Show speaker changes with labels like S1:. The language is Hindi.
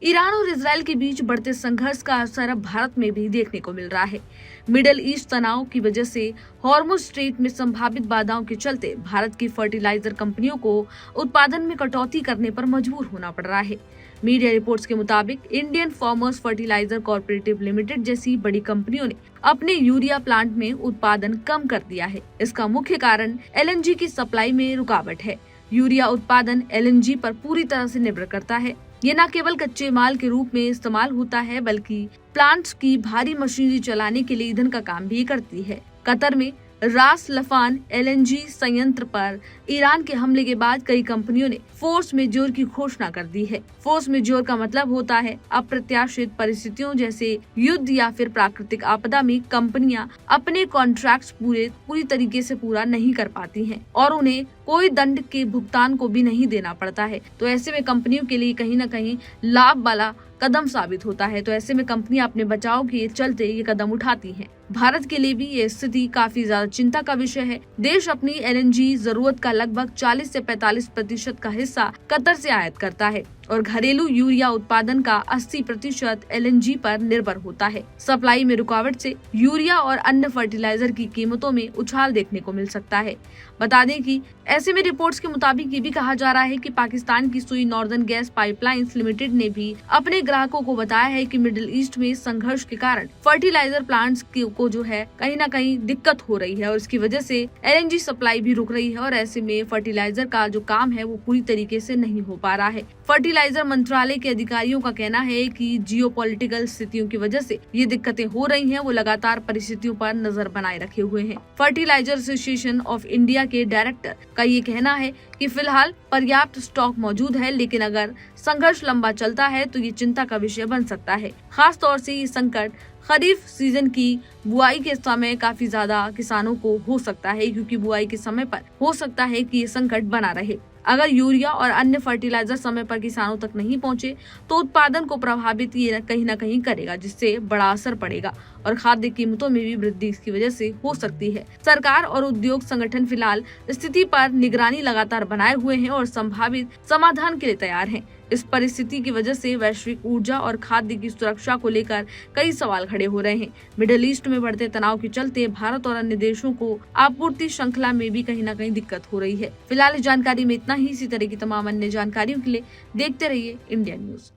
S1: ईरान और इजरायल के बीच बढ़ते संघर्ष का असर अब भारत में भी देखने को मिल रहा है। मिडिल ईस्ट तनाव की वजह से हॉर्मुज स्ट्रेट में संभावित बाधाओं के चलते भारत की फर्टिलाइजर कंपनियों को उत्पादन में कटौती करने पर मजबूर होना पड़ रहा है। मीडिया रिपोर्ट्स के मुताबिक Indian farmers fertiliser cooperative limited जैसी बड़ी कंपनियों ने अपने यूरिया प्लांट में उत्पादन कम कर दिया है। इसका मुख्य कारण एलएनजी की सप्लाई में रुकावट है। यूरिया उत्पादन एलएनजी पर पूरी तरह से निर्भर करता है। ये न केवल कच्चे माल के रूप में इस्तेमाल होता है, बल्कि प्लांट्स की भारी मशीनरी चलाने के लिए ईंधन का काम भी करती है। कतर में रास लफान एलएनजी संयंत्र पर ईरान के हमले के बाद कई कंपनियों ने फोर्स मेजोर की घोषणा कर दी है। फोर्स मेजोर का मतलब होता है अप्रत्याशित परिस्थितियों जैसे युद्ध या फिर प्राकृतिक आपदा में कंपनियां अपने कॉन्ट्रैक्ट्स पूरी तरीके से पूरा नहीं कर पाती हैं और उन्हें कोई दंड के भुगतान को भी नहीं देना पड़ता है। तो ऐसे में कंपनियों के लिए कहीं न कहीं लाभ वाला कदम साबित होता है। तो ऐसे में कंपनियां अपने बचाव के चलते ये कदम उठाती हैं। भारत के लिए भी ये स्थिति काफी ज्यादा चिंता का विषय है। देश अपनी एलएनजी जरूरत का लगभग 40 से 45% का हिस्सा कतर से आयात करता है और घरेलू यूरिया उत्पादन का 80% एलएनजी पर निर्भर होता है। सप्लाई में रुकावट से यूरिया और अन्य फर्टिलाइजर की कीमतों में उछाल देखने को मिल सकता है। बता दें कि ऐसे में रिपोर्ट्स के मुताबिक ये भी कहा जा रहा है कि पाकिस्तान की सुई नॉर्दर्न गैस पाइपलाइंस लिमिटेड ने भी अपने ग्राहकों को बताया है कि मिडिल ईस्ट में संघर्ष के कारण फर्टिलाइजर प्लांट्स को जो है कहीं न कहीं दिक्कत हो रही है और इसकी वजह से एलएनजी सप्लाई भी रुक रही है और ऐसे में फर्टिलाइजर का जो काम है वो पूरी तरीके से नहीं हो पा रहा है। फर्टिलाइजर मंत्रालय के अधिकारियों का कहना है कि जियोपॉलिटिकल स्थितियों की वजह से ये दिक्कतें हो रही हैं। वो लगातार परिस्थितियों पर नजर बनाए रखे हुए हैं। फर्टिलाइजर एसोसिएशन ऑफ इंडिया के डायरेक्टर का ये कहना है कि फिलहाल पर्याप्त स्टॉक मौजूद है, लेकिन अगर संघर्ष लंबा चलता है तो ये चिंता का विषय बन सकता है। खास तौर से ये संकट खरीफ सीजन की बुआई के समय काफी ज्यादा किसानों को हो सकता है, क्योंकि बुआई के समय पर हो सकता है कि ये संकट बना रहे। अगर यूरिया और अन्य फर्टिलाइजर समय पर किसानों तक नहीं पहुंचे तो उत्पादन को प्रभावित ये कहीं न कहीं करेगा, जिससे बड़ा असर पड़ेगा और खाद्य कीमतों में भी वृद्धि इसकी वजह से हो सकती है। सरकार और उद्योग संगठन फिलहाल स्थिति पर निगरानी लगातार बनाए हुए हैं और संभावित समाधान के लिए तैयार हैं। इस परिस्थिति की वजह से वैश्विक ऊर्जा और खाद्य की सुरक्षा को लेकर कई सवाल खड़े हो रहे हैं। मिडिल ईस्ट में बढ़ते तनाव के चलते भारत और अन्य देशों को आपूर्ति श्रृंखला में भी कहीं न कहीं दिक्कत हो रही है। फिलहाल इस जानकारी में इतना ही। इसी तरह की तमाम अन्य जानकारियों के लिए देखते रहिए इंडिया न्यूज।